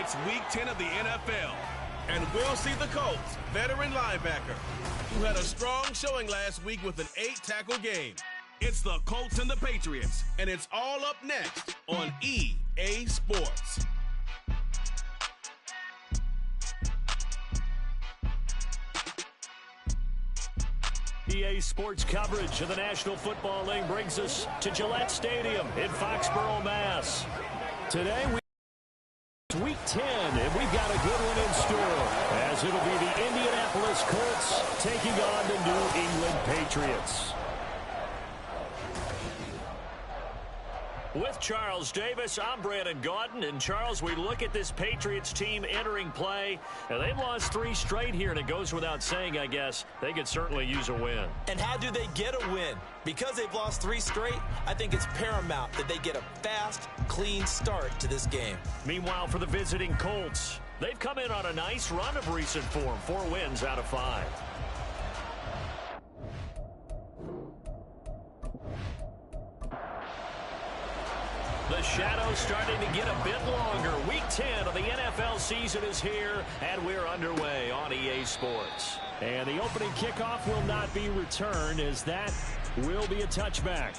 It's Week 10 of the NFL, and we'll see the Colts veteran linebacker, who had a strong showing last week with an 8-tackle game. It's the Colts and the Patriots, and it's all up next on EA Sports. EA Sports coverage of the National Football League brings us to Gillette Stadium in Foxborough, Mass. Today, it's Week 10, and we've got a good one in store, as it'll be the Indianapolis Colts taking on the New England Patriots. With Charles Davis, I'm Brandon Gaudin. And Charles, we look at this Patriots team entering play, and they've lost 3 straight here, and it goes without saying, I guess, they could certainly use a win. And how do they get a win? Because they've lost 3 straight, I think it's paramount that they get a fast, clean start to this game. Meanwhile, for the visiting Colts, they've come in on a nice run of recent form, 4 wins out of 5. The shadow's starting to get a bit longer. Week 10 of the NFL season is here, and we're underway on EA Sports. And the opening kickoff will not be returned, as that will be a touchback.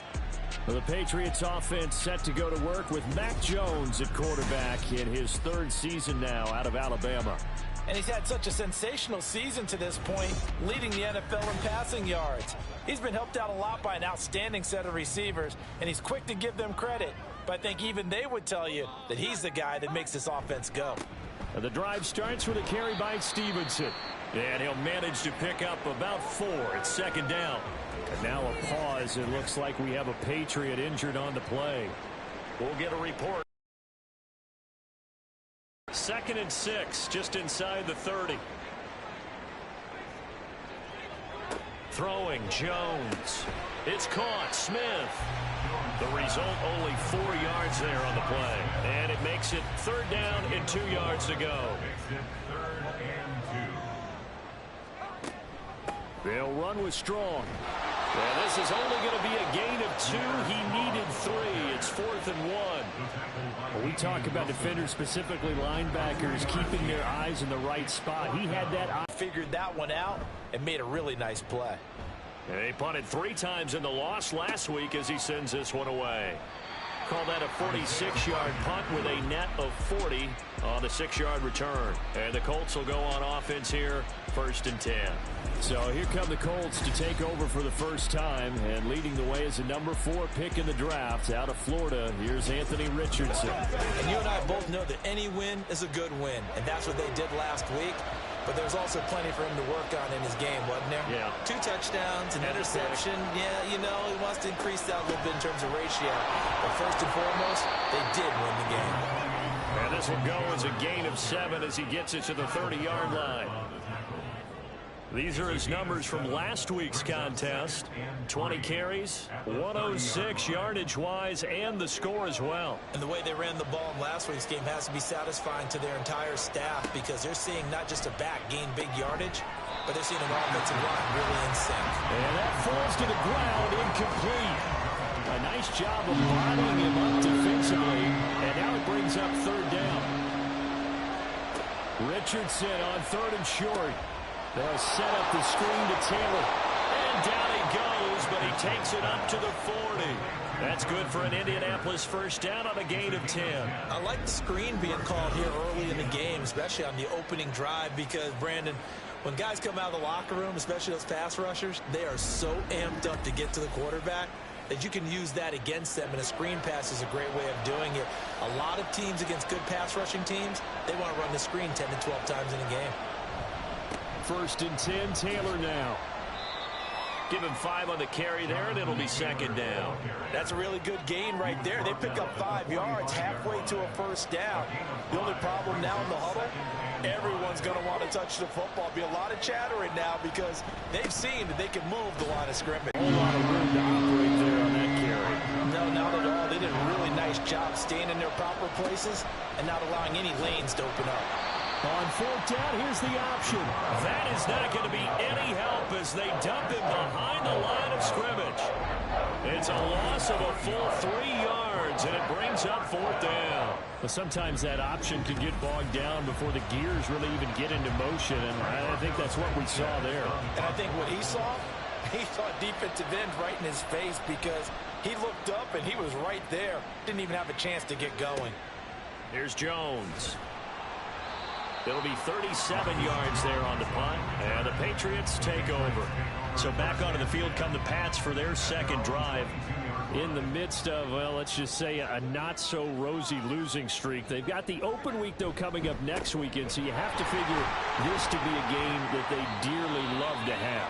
The Patriots offense set to go to work with Mac Jones at quarterback in his 3rd season now out of Alabama. And he's had such a sensational season to this point, leading the NFL in passing yards. He's been helped out a lot by an outstanding set of receivers, and he's quick to give them credit. But I think even they would tell you that he's the guy that makes this offense go. And the drive starts with a carry by Stevenson. And he'll manage to pick up about 4 at 2nd down. And now a pause. It looks like we have a Patriot injured on the play. We'll get a report. 2nd and 6, just inside the 30. Throwing Jones. It's caught. Smith. The result, only 4 yards there on the play. And it makes it 3rd down and 2 yards to go. They'll run with Strong. And this is only going to be a gain of 2. He needed 3. It's 4th and 1. When we talk about defenders, specifically linebackers, keeping their eyes in the right spot. He had that eye. Figured that one out and made a really nice play. They punted 3 times in the loss last week as he sends this one away. Call that a 46-yard punt with a net of 40 on the 6-yard return. And the Colts will go on offense here, 1st and 10. So here come the Colts to take over for the first time, and leading the way is a number 4 pick in the draft out of Florida. Here's Anthony Richardson. And you and I both know that any win is a good win, and that's what they did last week. But there's also plenty for him to work on in his game, wasn't there? Yeah. 2 touchdowns, an interception. Yeah, you know, he wants to increase that a little bit in terms of ratio. But first and foremost, they did win the game. And this will go as a gain of 7 as he gets it to the 30-yard line. These are his numbers from last week's contest. 20 carries, 106 yardage-wise, and the score as well. And the way they ran the ball in last week's game has to be satisfying to their entire staff, because they're seeing not just a back gain big yardage, but they're seeing an offensive line really in sync. And that falls to the ground, incomplete. A nice job of bottling him up defensively, and now it brings up 3rd down. Richardson on 3rd and short. They'll set up the screen to Taylor. And down he goes, but he takes it up to the 40. That's good for an Indianapolis 1st down on a gain of 10. I like the screen being called here early in the game, especially on the opening drive, because, Brandon, when guys come out of the locker room, especially those pass rushers, they are so amped up to get to the quarterback that you can use that against them, and a screen pass is a great way of doing it. A lot of teams against good pass rushing teams, they want to run the screen 10 to 12 times in a game. 1st and 10, Taylor now. Give him 5 on the carry there, and it'll be 2nd down. That's a really good gain right there. They pick up 5 yards halfway to a 1st down. The only problem now in the huddle, everyone's going to want to touch the football. Be a lot of chattering now because they've seen that they can move the line of scrimmage. A whole lot of room to operate there on that carry. No, not at all. They did a really nice job staying in their proper places and not allowing any lanes to open up. On 4th down, here's the option. That is not going to be any help as they dump him behind the line of scrimmage. It's a loss of a full 3 yards, and it brings up 4th down. Well, sometimes that option can get bogged down before the gears really even get into motion, and I think that's what we saw there. And I think what he saw defensive end right in his face, because he looked up and he was right there. Didn't even have a chance to get going. Here's Jones. It'll be 37 yards there on the punt, and the Patriots take over. So back onto the field come the Pats for their second drive. In the midst of, well, let's just say a not-so-rosy losing streak. They've got the open week, though, coming up next weekend, so you have to figure this to be a game that they dearly love to have.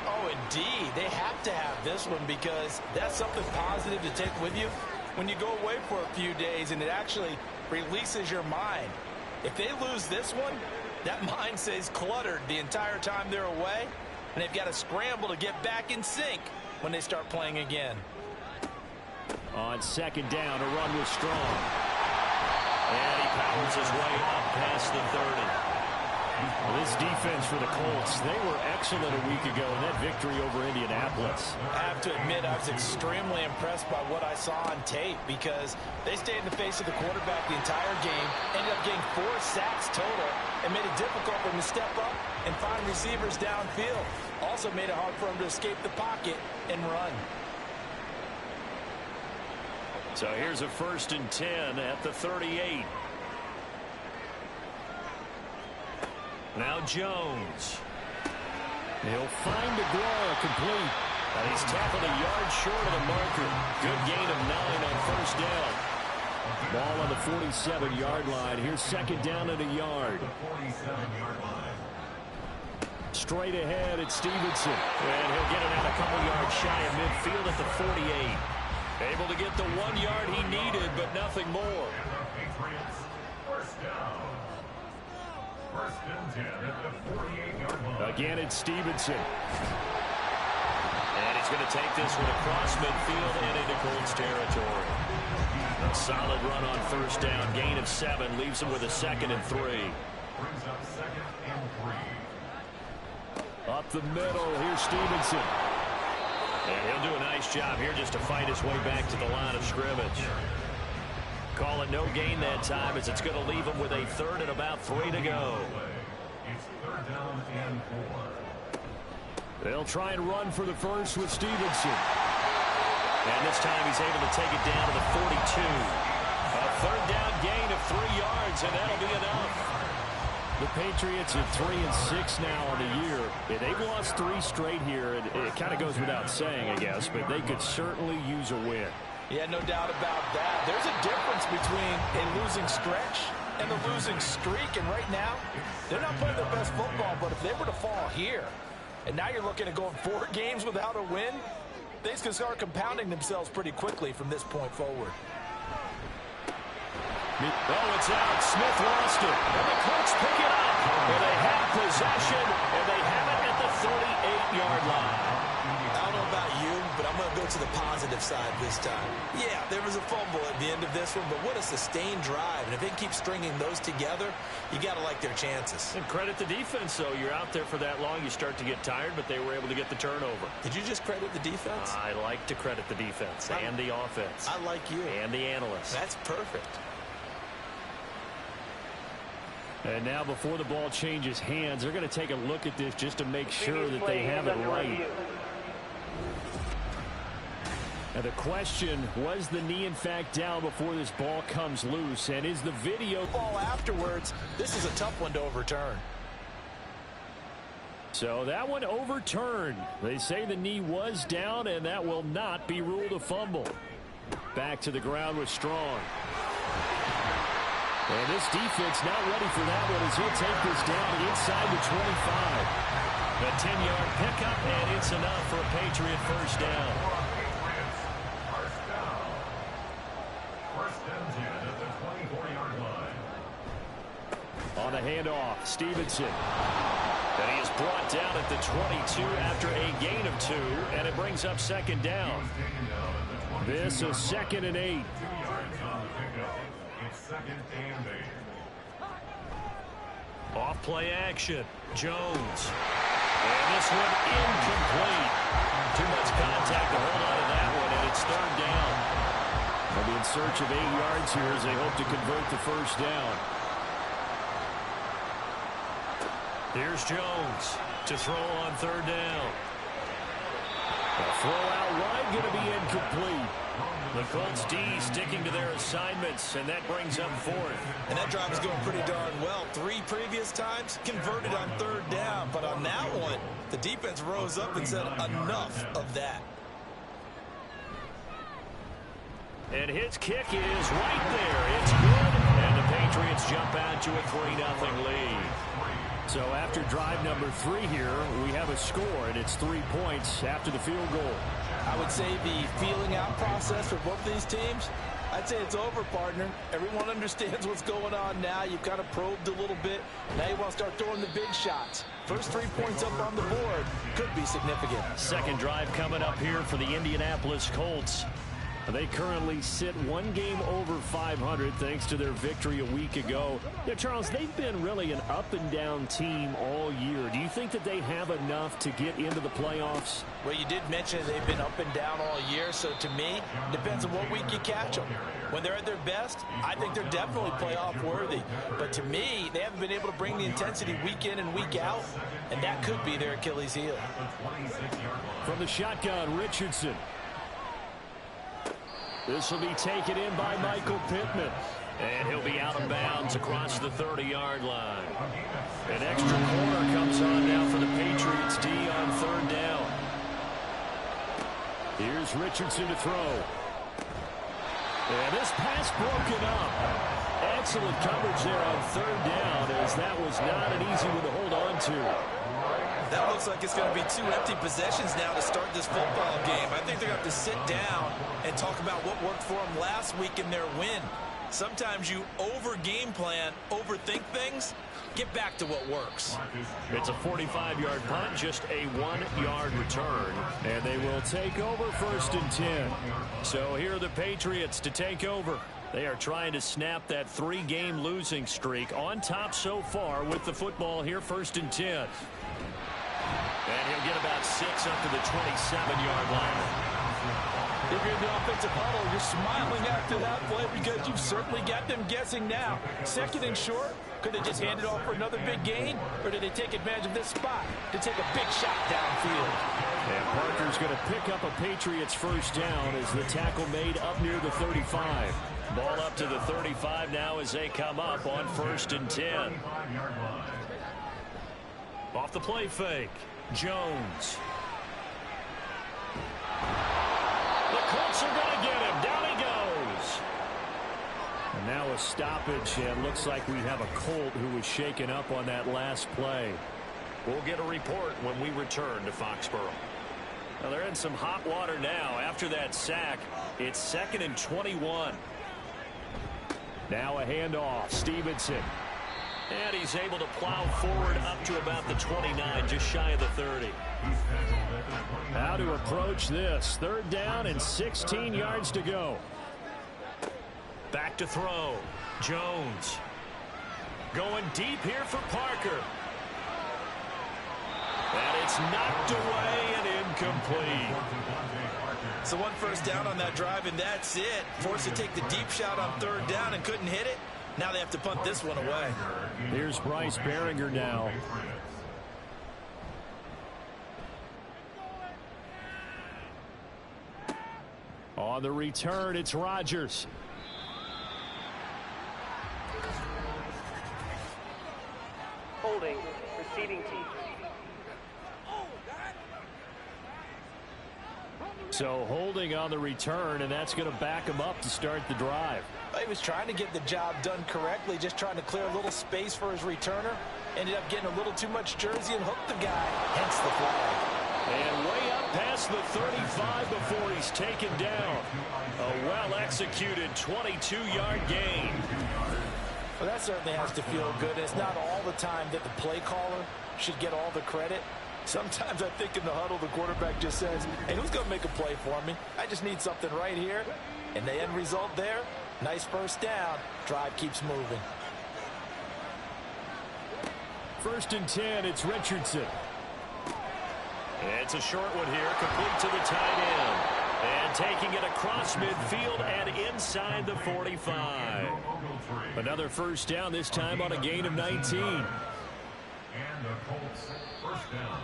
Oh, indeed. They have to have this one, because that's something positive to take with you when you go away for a few days, and it actually releases your mind. If they lose this one, that mind stays cluttered the entire time they're away, and they've got to scramble to get back in sync when they start playing again. On second down, a run was strong. And he powers his way up past the 30. Well, this defense for the Colts, they were excellent a week ago in that victory over Indianapolis. I have to admit, I was extremely impressed by what I saw on tape, because they stayed in the face of the quarterback the entire game, ended up getting 4 sacks total, and made it difficult for him to step up and find receivers downfield. Also made it hard for him to escape the pocket and run. So here's a 1st and 10 at the 38. Now Jones. He'll find Aguara complete. And he's tackled a yard short of the marker. Good gain of 9 on 1st down. Ball on the 47-yard line. Here's 2nd down and a yard. Straight ahead, it's Stevenson. And he'll get it out a couple yards shy of midfield at the 48. Able to get the 1 yard he needed, but nothing more. Again, it's Stevenson. And he's going to take this one across midfield and into Colts territory. A solid run on 1st down. Gain of 7 leaves him with a 2nd and 3. Up the middle, here's Stevenson. And he'll do a nice job here just to fight his way back to the line of scrimmage. Call it no gain that time, as it's going to leave him with a 3rd and about 3 to go. It's 3rd down and 4. They'll try and run for the first with Stevenson. And this time he's able to take it down to the 42. A 3rd down gain of 3 yards, and that'll be enough. The Patriots are 3-6 now on the year. They've lost 3 straight here. It kind of goes without saying, I guess, but they could certainly use a win. Yeah, no doubt about that. There's a difference between a losing stretch and a losing streak, and right now, they're not playing their best football, but if they were to fall here, and now you're looking at going 4 games without a win, things can start compounding themselves pretty quickly from this point forward. Oh, it's out. Smith lost it. And the Colts pick it up. And they have possession, and they have it at the 38-yard line. I don't know about you, but I'm going to go to the positive side this time. Yeah, there was a fumble at the end of this one, but what a sustained drive. And if they keep stringing those together, you got to like their chances. And credit the defense, though. You're out there for that long, you start to get tired, but they were able to get the turnover. Did you just credit the defense? I like to credit the defense and the offense. I like you. And the analysts. That's perfect. And now before the ball changes hands, they're going to take a look at this just to make sure that they have it right. Now the question, was the knee in fact down before this ball comes loose? And is the video ball afterwards? This is a tough one to overturn. So that one overturned. They say the knee was down, and that will not be ruled a fumble. Back to the ground with Strong. And this defense not ready for that one as he'll take this down inside the 25. A 10-yard pickup, and it's enough for a Patriot 1st down. First and 10 at the 24-yard line. On the handoff, Stevenson. And he is brought down at the 22 after a gain of 2, and it brings up 2nd down. This is 2nd and 8. 2 yards on the pickup. It's 2nd and 8. Off play action. Jones. And this one incomplete. Too much contact to hold on to that one, and it's third down. They'll be in search of 8 yards here as they hope to convert the first down. Here's Jones to throw on third down. The throw out wide going to be incomplete. The Colts D sticking to their assignments, and that brings up fourth. And that drive is going pretty darn well. 3 previous times converted on third down, but on that one, the defense rose up and said enough of that. And his kick is right there. It's good, and the Patriots jump out to a 3-0 lead. So after drive number 3 here, we have a score, and it's 3 points after the field goal. I would say the feeling out process for both these teams, I'd say it's over, partner. Everyone understands what's going on now. You've kind of probed a little bit. Now you want to start throwing the big shots. First 3 points up on the board could be significant. Second drive coming up here for the Indianapolis Colts. They currently sit 1 game over 500 thanks to their victory a week ago. Yeah, Charles, they've been really an up-and-down team all year. Do you think that they have enough to get into the playoffs? Well, you did mention they've been up and down all year, so to me, it depends on what week you catch them. When they're at their best, I think they're definitely playoff worthy. But to me, they haven't been able to bring the intensity week in and week out, and that could be their Achilles heel. From the shotgun, Richardson. This will be taken in by Michael Pittman. And he'll be out of bounds across the 30-yard line. An extra corner comes on now for the Patriots D on third down. Here's Richardson to throw. And this pass broken up. Excellent coverage there on third down, as that was not an easy one to hold on to. That looks like it's going to be 2 empty possessions now to start this football game. I think they're going to have to sit down and talk about what worked for them last week in their win. Sometimes you over-game plan, overthink things. Get back to what works. It's a 45-yard punt, just a 1-yard return. And they will take over first and 10. So here are the Patriots to take over. They are trying to snap that 3-game losing streak on top so far with the football here, first and 10. And he'll get about 6 up to the 27-yard line. If you're in the offensive huddle, you're smiling after that play because you've certainly got them guessing now. Second and short, could they just hand it off for another big gain? Or did they take advantage of this spot to take a big shot downfield? And Parker's going to pick up a Patriots first down as the tackle made up near the 35. Ball up to the 35 now as they come up on first and 10. Off the play fake, Jones. The Colts are going to get him. Down he goes. And now a stoppage, and looks like we have a Colt who was shaken up on that last play. We'll get a report when we return to Foxborough. Now they're in some hot water now. After that sack, it's 2nd and 21. Now a handoff, Stevenson. And he's able to plow forward up to about the 29, just shy of the 30. How to approach this. Third down and 16 yards to go. Back to throw. Jones. Going deep here for Parker. And it's knocked away and incomplete. So 1 first down on that drive, and that's it. Forced to take the deep shot on third down and couldn't hit it. Now they have to punt this one away. Here's Bryce Behringer now. On the return, it's Rodgers. Holding, receiving team. So holding on the return, and that's going to back him up to start the drive. He was trying to get the job done correctly, just trying to clear a little space for his returner. Ended up getting a little too much jersey and hooked the guy, hence the flag. And way up past the 35 before he's taken down. A well-executed 22-yard gain. Well, that certainly has to feel good. It's not all the time that the play caller should get all the credit. Sometimes I think in the huddle, the quarterback just says, hey, who's going to make a play for me? I just need something right here. And the end result there, nice first down. Drive keeps moving. First and 10, it's Richardson. It's a short one here, complete to the tight end. And taking it across midfield and inside the 45. Another first down, this time on a gain of 19. And the Colts first down.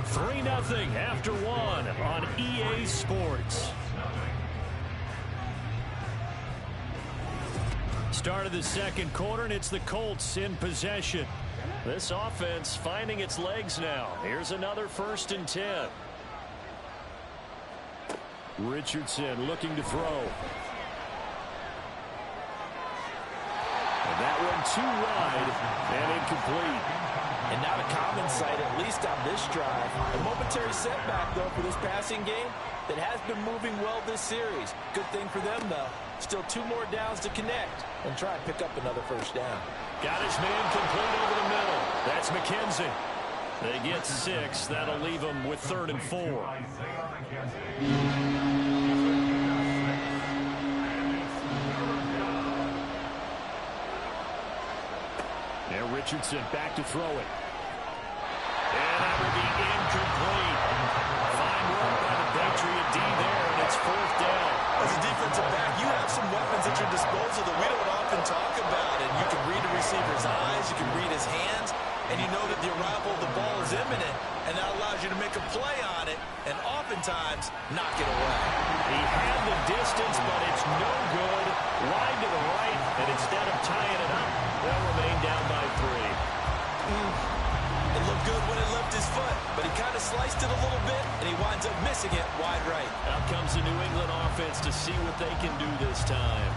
3-0 after one on EA Sports. Start of the second quarter, and it's the Colts in possession. This offense finding its legs now. Here's another 1st and 10. Richardson looking to throw. And that one too wide and incomplete. And not a common sight, at least on this drive. A momentary setback, though, for this passing game that has been moving well this series. Good thing for them, though. Still 2 more downs to connect and try and pick up another first down. Got his man complete over the middle. That's McKenzie. They get 6. That'll leave them with 3rd and 4. Now Richardson back to throw it. And that will be incomplete. Fine work by the Patriot D there, and it's 4th down. As a defensive back, you have some weapons at your disposal that we don't often talk about. And you can read a receiver's eyes, you can read his hands, and you know that the arrival of the ball is imminent, and that allows you to make a play on it and oftentimes knock it away. He had the distance, but it's no good. Wide to the right, and instead of tying it up, they'll remain down by 3. It looked good when it left his foot, but he kind of sliced it a little bit, and he winds up missing it wide right. Out comes the New England offense to see what they can do this time.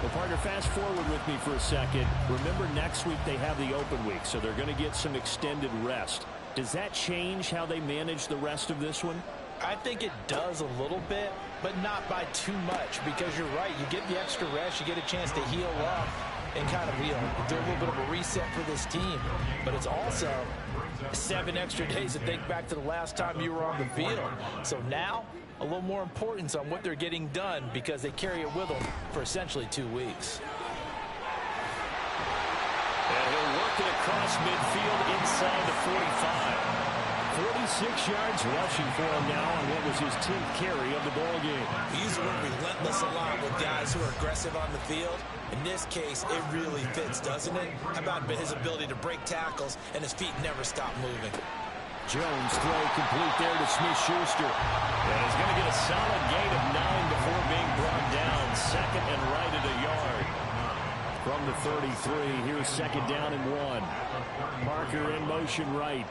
Well, partner, fast forward with me for a second. Remember, next week they have the open week, so they're going to get some extended rest. Does that change how they manage the rest of this one? I think it does a little bit, but not by too much, because you're right. You get the extra rest, you get a chance to heal up and kind of, do a little bit of a reset for this team. But it's also 7 extra days to think back to the last time you were on the field. So now, a little more importance on what they're getting done because they carry it with them for essentially 2 weeks. And he'll work it across midfield inside the 45. 46 yards rushing for him now on what was his 10th carry of the ball game. We use the word relentless a lot with guys who are aggressive on the field. In this case, it really fits, doesn't it? How about his ability to break tackles and his feet never stop moving? Jones throw complete there to Smith-Schuster. And he's going to get a solid gain of 9 before being brought down. 2nd and right at a yard. From the 33, here's 2nd down and 1. Parker in motion right.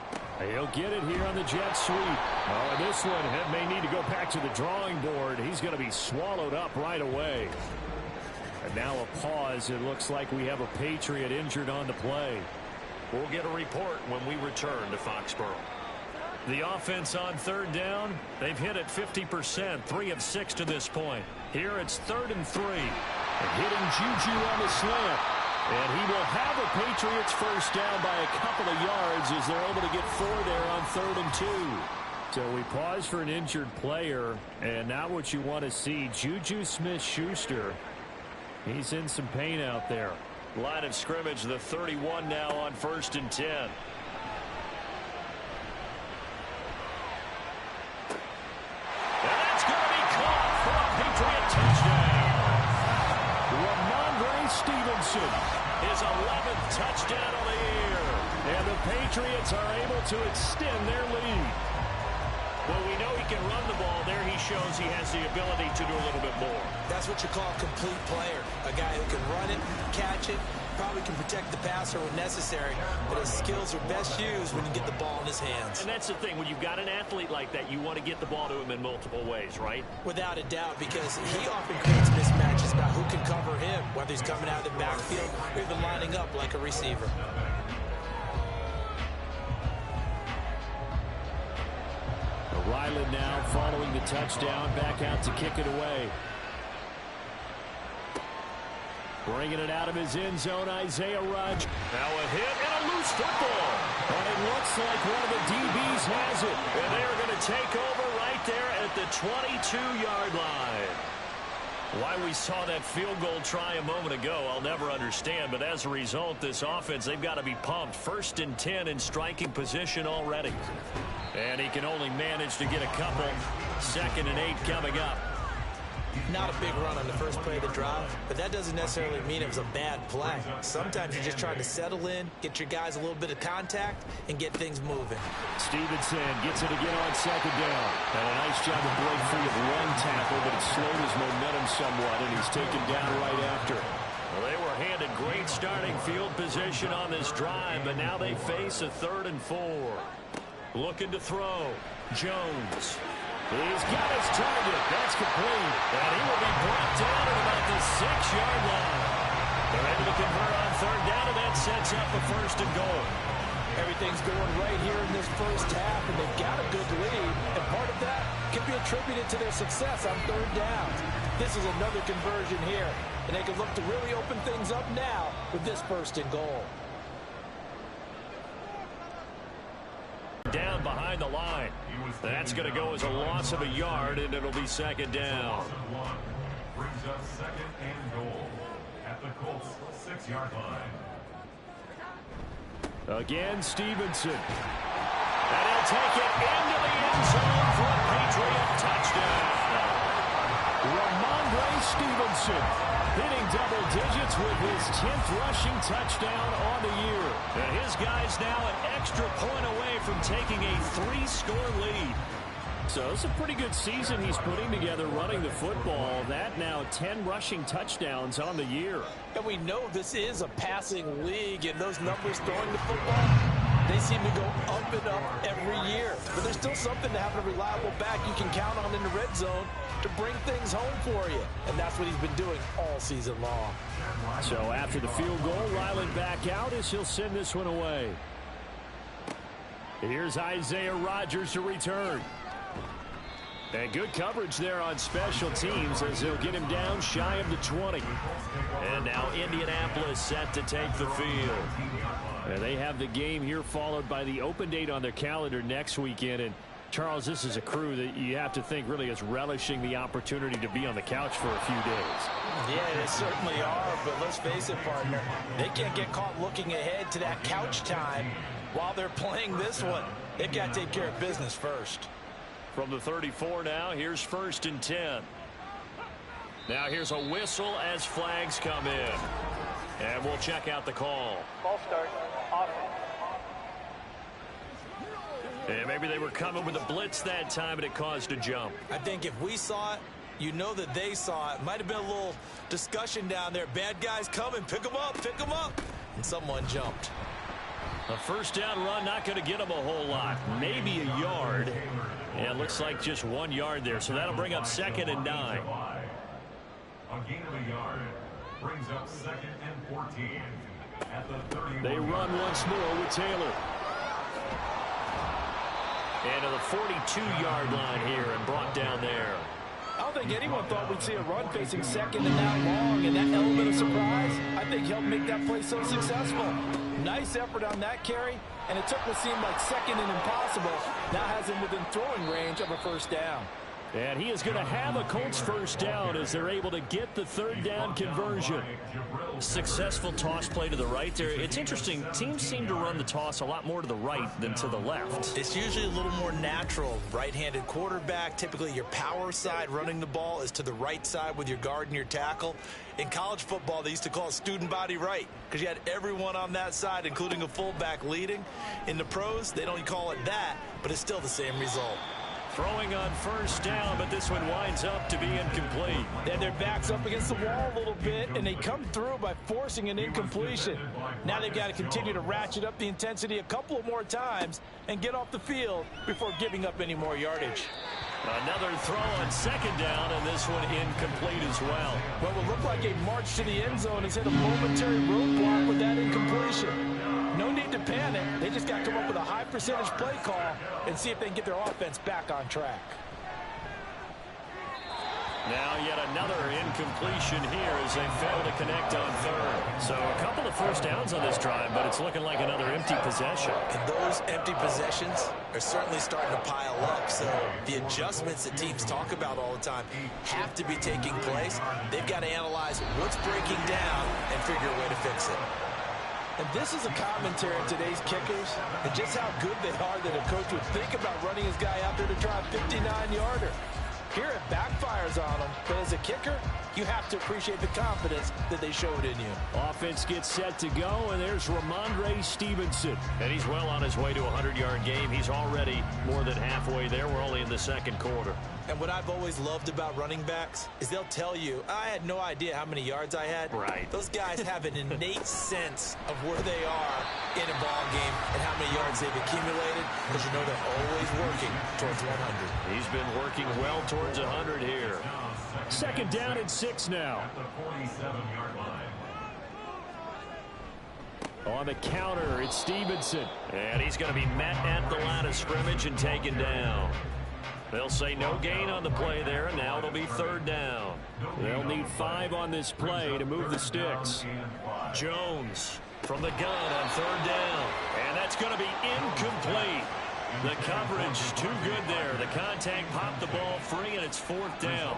He'll get it here on the jet sweep. Oh, and this one may need to go back to the drawing board. He's going to be swallowed up right away. And now a pause. It looks like we have a Patriot injured on the play. We'll get a report when we return to Foxborough. The offense on 3rd down, they've hit it 50%, 3 of 6 to this point. Here it's 3rd and 3. And hitting Juju on the slant. And he will have a Patriots first down by a couple of yards as they're able to get 4 there on 3rd and 2. So we pause for an injured player, and not what you want to see. Juju Smith-Schuster, he's in some pain out there. Line of scrimmage, the 31 now on 1st and 10. And that's going to be caught for a Patriot touchdown. Ramondre Stevenson. His 11th touchdown of the year. And the Patriots are able to extend their lead. Well, we know he can run the ball. There he shows he has the ability to do a little bit more. That's what you call a complete player. A guy who can run it, catch it, probably can protect the passer when necessary, but his skills are best used when you get the ball in his hands. And that's the thing. When you've got an athlete like that, you want to get the ball to him in multiple ways, right? Without a doubt, because he often creates mismatches about who can cover him, whether he's coming out of the backfield or even lining up like a receiver. Ryland now following the touchdown, back out to kick it away. Bringing it out of his end zone, Isaiah Rudge. Now a hit and a loose football. And it looks like one of the DBs has it. And they're going to take over right there at the 22-yard line. Why we saw that field goal try a moment ago, I'll never understand. But as a result, this offense, they've got to be pumped. 1st and 10 in striking position already. And he can only manage to get a couple. 2nd and 8 coming up. Not a big run on the first play of the drive, but that doesn't necessarily mean it was a bad play. Sometimes you're just trying to settle in, get your guys a little bit of contact, and get things moving. Stevenson gets it again on 2nd down. And a nice job to break free of one tackle, but it slowed his momentum somewhat, and he's taken down right after. Well, they were handed great starting field position on this drive, but now they face a 3rd and 4. Looking to throw. Jones. He's got his target. That's complete. And he will be brought down at about the 6-yard line. They're able to convert on 3rd down, and that sets up a 1st and goal. Everything's going right here in this first half, and they've got a good lead. And part of that can be attributed to their success on 3rd down. This is another conversion here, and they can look to really open things up now with this 1st and goal. Down behind the line. That's going to go as a loss of a yard, and it'll be 2nd down. Brings up 2nd and goal at the Colts 6-yard line. Again, Stevenson. And he'll take it into the end zone for a Patriot touchdown. Ramondre Stevenson hitting double digits with his 10th rushing touchdown on the year. And his guy's now an extra point away from taking a 3-score lead. So it's a pretty good season he's putting together running the football. That now 10 rushing touchdowns on the year. And we know this is a passing league, and those numbers throwing the football, they seem to go up and up every year. But there's still something to having a reliable back you can count on in the red zone to bring things home for you. And that's what he's been doing all season long. So after the field goal, Ryland back out as he'll send this one away. Here's Isaiah Rodgers to return. And good coverage there on special teams as they'll get him down shy of the 20. And now Indianapolis set to take the field. And they have the game here followed by the open date on their calendar next weekend. And Charles, this is a crew that you have to think really is relishing the opportunity to be on the couch for a few days. Yeah, they certainly are, but let's face it, partner. They can't get caught looking ahead to that couch time while they're playing this one. They've got to take care of business first. From the 34 now, here's 1st and 10. Now here's a whistle as flags come in. And we'll check out the call. Ball start. Offense. And maybe they were coming with a blitz that time and it caused a jump. I think if we saw it, you know that they saw it. Might have been a little discussion down there. Bad guys coming. Pick them up. Pick them up. And someone jumped. A 1st down run, not going to get them a whole lot. Maybe a yard. And it looks like just 1 yard there. So that'll bring up 2nd and 9. A gain of a yard brings up 2nd and 14 at the 31. They run once more with Taylor. And to the 42-yard line here and brought down there. I don't think anyone thought we'd see a run facing 2nd and that long, and that element of surprise, I think, helped make that play so successful. Nice effort on that carry, and it took what seemed like 2nd and impossible. Now has him within throwing range of a 1st down. And he is going to have a Colts 1st down as they're able to get the 3rd down conversion. Successful toss play to the right there. It's interesting. Teams seem to run the toss a lot more to the right than to the left. It's usually a little more natural. Right-handed quarterback, typically your power side running the ball is to the right side with your guard and your tackle. In college football, they used to call it student body right because you had everyone on that side, including a fullback leading. In the pros, they don't call it that, but it's still the same result. Throwing on 1st down, but this one winds up to be incomplete. And their back's up against the wall a little bit, and they come through by forcing an incompletion. Now they've got to continue to ratchet up the intensity a couple of more times and get off the field before giving up any more yardage. Another throw on 2nd down, and this one incomplete as well. What will look like a march to the end zone has hit a momentary roadblock with that incompletion. No need to panic. They just got to come up with a high percentage play call and see if they can get their offense back on track. Now yet another incompletion here as they fail to connect on third. So a couple of first downs on this drive, but it's looking like another empty possession. And those empty possessions are certainly starting to pile up. So the adjustments that teams talk about all the time have to be taking place. They've got to analyze what's breaking down and figure a way to fix it. And this is a commentary on today's kickers and just how good they are that a coach would think about running his guy out there to try a 59-yarder. Here it backfires on them, but as a kicker, you have to appreciate the confidence that they showed in you. Offense gets set to go, and there's Ramondre Stevenson. And he's well on his way to a 100-yard game. He's already more than halfway there. We're only in the second quarter. And what I've always loved about running backs is they'll tell you, I had no idea how many yards I had. Right. Those guys have an innate sense of where they are in a ball game and how many yards they've accumulated, because you know they're always working towards 100. He's been working well towards 100 here. Second down and 6 now. At the 47-yard line. On the counter, it's Stevenson. And he's going to be met at the line of scrimmage and taken down. They'll say no gain on the play there, and now it'll be third down. They'll need 5 on this play to move the sticks. Jones from the gun on third down. And that's going to be incomplete. The coverage too good there. The contact popped the ball free, and it's fourth down.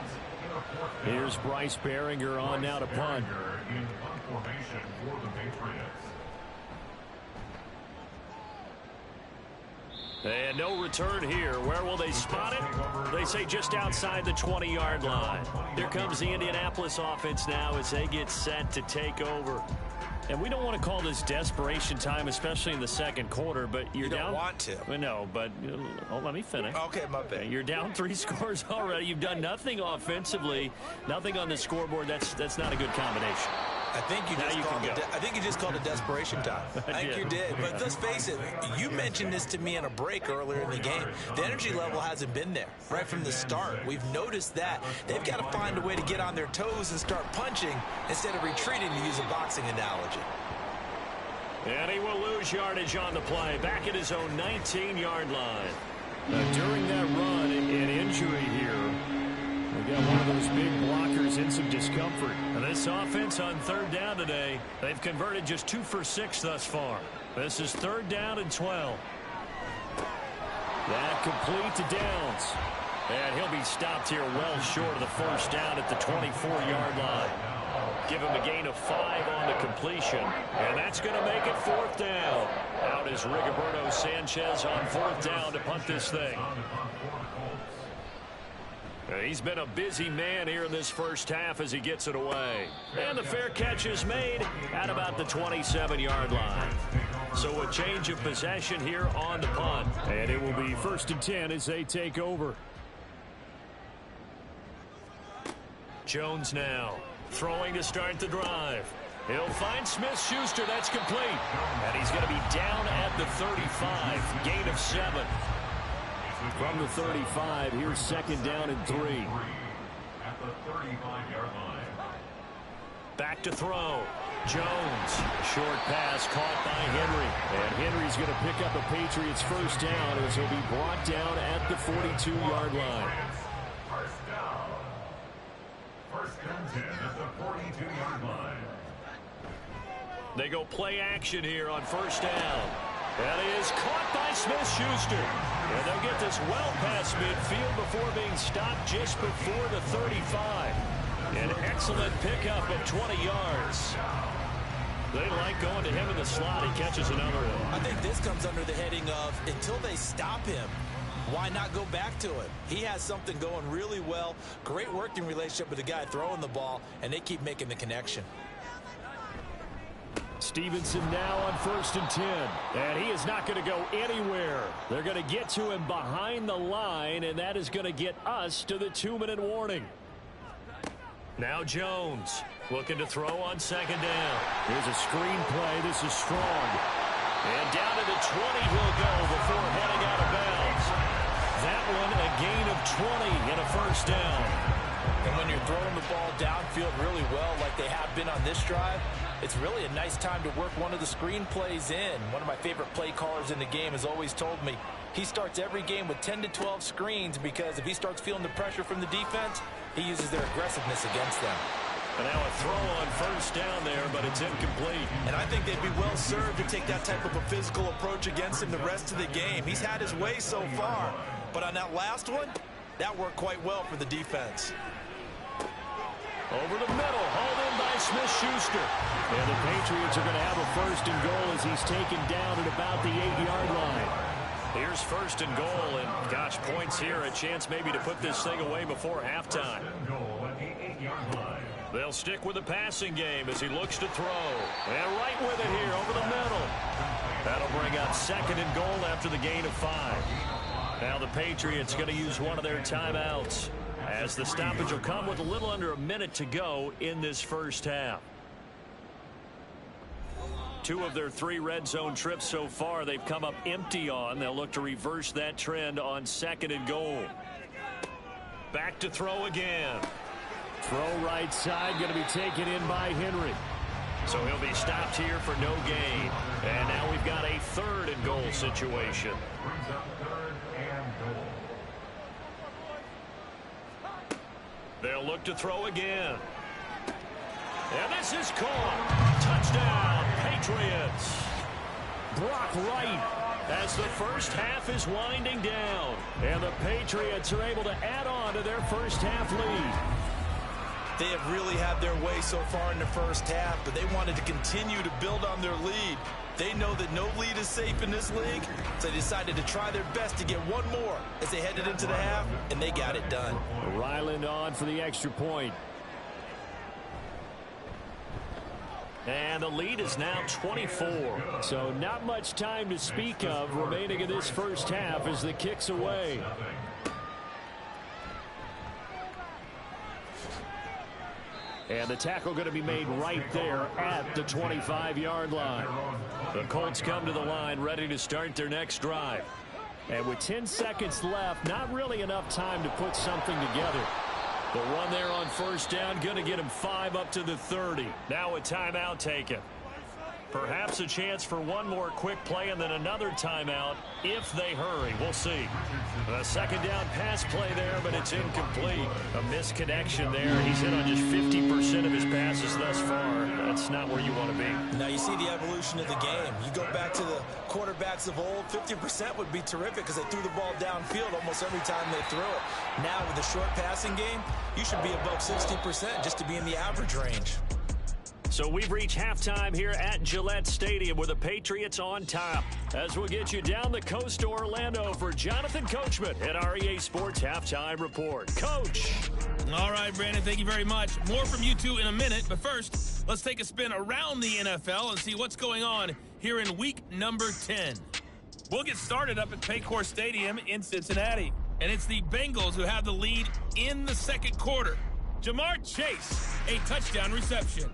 Here's Bryce Behringer on now to punt. In punt formation for the Patriots. And no return here. Where will they spot it? They say just outside the 20-yard line. Here comes the Indianapolis offense now as they get set to take over. And we don't want to call this desperation time, especially in the second quarter, but you're You down. don't want to. Well, no, but let me finish. Okay, my bad. You're down 3 scores already. You've done nothing offensively, nothing on the scoreboard. That's not a good combination. I think you just called it desperation time. I think you did. But let's face it, you mentioned this to me in a break earlier in the game. The energy level hasn't been there right from the start. We've noticed that. They've got to find a way to get on their toes and start punching instead of retreating, to use a boxing analogy. And he will lose yardage on the play. Back at his own 19-yard line. During that run, an injury here. We got one of those big blockers in some discomfort. And this offense on third down today, they've converted just 2 for 6 thus far. This is third down and 12. That complete to Downs. And he'll be stopped here well short of the first down at the 24-yard line. Give him a gain of 5 on the completion. And that's going to make it fourth down. Out is Rigoberto Sanchez on fourth down to punt this thing. He's been a busy man here in this first half as he gets it away. And the fair catch is made at about the 27-yard line. So a change of possession here on the punt. And it will be 1st and 10 as they take over. Jones now throwing to start the drive. He'll find Smith-Schuster. That's complete. And he's going to be down at the 35. Gain of 7. From the 35, here's second down and 3. At the 35-yard line. Back to throw. Jones. A short pass caught by Henry. And Henry's going to pick up a Patriots first down as he'll be brought down at the 42-yard line. First down. First and 10 at the 42-yard line. They go play action here on first down. That is caught by Smith-Schuster. And they'll get this well past midfield before being stopped just before the 35. An excellent pickup of 20 yards. They like going to him in the slot. He catches another one. I think this comes under the heading of, until they stop him, why not go back to him? He has something going really well. Great working relationship with the guy throwing the ball, and they keep making the connection. Stevenson now on 1st and 10. And he is not going to go anywhere. They're going to get to him behind the line, and that is going to get us to the 2-minute warning. Now Jones looking to throw on second down. Here's a screen play. This is strong. And down to the 20 he'll go before heading out of bounds. That one a gain of 20 and a first down. And when you're throwing the ball downfield really well like they have been on this drive, it's really a nice time to work one of the screen plays in. One of my favorite play callers in the game has always told me he starts every game with 10 to 12 screens, because if he starts feeling the pressure from the defense, He uses their aggressiveness against them. And now a throw on first down there, but it's incomplete. And I think they'd be well served to take that type of a physical approach against him the rest of the game. He's had his way so far, but on that last one, that worked quite well for the defense. Over the middle, hauled in by Smith-Schuster. And the Patriots are going to have a first and goal as he's taken down at about the 8-yard line. Here's first and goal, and gosh, points here, a chance maybe to put this thing away before halftime. They'll stick with the passing game as he looks to throw. And right with it here, over the middle. That'll bring up second and goal after the gain of 5. Now the Patriots going to use one of their timeouts, as the stoppage will come with a little under a minute to go in this first half. 2 of their 3 red zone trips so far they've come up empty on. They'll look to reverse that trend on second and goal. Back to throw again. Throw right side, going to be taken in by Henry. So he'll be stopped here for no gain. And now we've got a third and goal situation. They'll look to throw again. And this is caught. Touchdown, Patriots. Brock Wright, as the first half is winding down. And the Patriots are able to add on to their first half lead. They have really had their way so far in the first half, but they wanted to continue to build on their lead. They know that no lead is safe in this league, so they decided to try their best to get one more as they headed into the half, and they got it done. Ryland on for the extra point. And the lead is now 24. So not much time to speak of remaining in this first half as the kick's away. And the tackle going to be made right there at the 25-yard line. The Colts come to the line ready to start their next drive. And with 10 seconds left, not really enough time to put something together. The run there on first down going to get him 5 up to the 30. Now a timeout taken. Perhaps a chance for one more quick play and then another timeout if they hurry. We'll see. A second down pass play there, but it's incomplete. A misconnection there. He's hit on just 50% of his passes thus far. That's not where you want to be. Now you see the evolution of the game. You go back to the quarterbacks of old, 50% would be terrific because they threw the ball downfield almost every time they threw it. Now with the short passing game, you should be above 60% just to be in the average range. So we've reached halftime here at Gillette Stadium with the Patriots on top. As we'll get you down the coast to Orlando for Jonathan Coachman at our EA Sports Halftime Report. Coach. All right, Brandon, thank you very much. More from you two in a minute, but first, let's take a spin around the NFL and see what's going on here in week number 10. We'll get started up at Paycor Stadium in Cincinnati, and it's the Bengals who have the lead in the second quarter. Jamar Chase, a touchdown reception.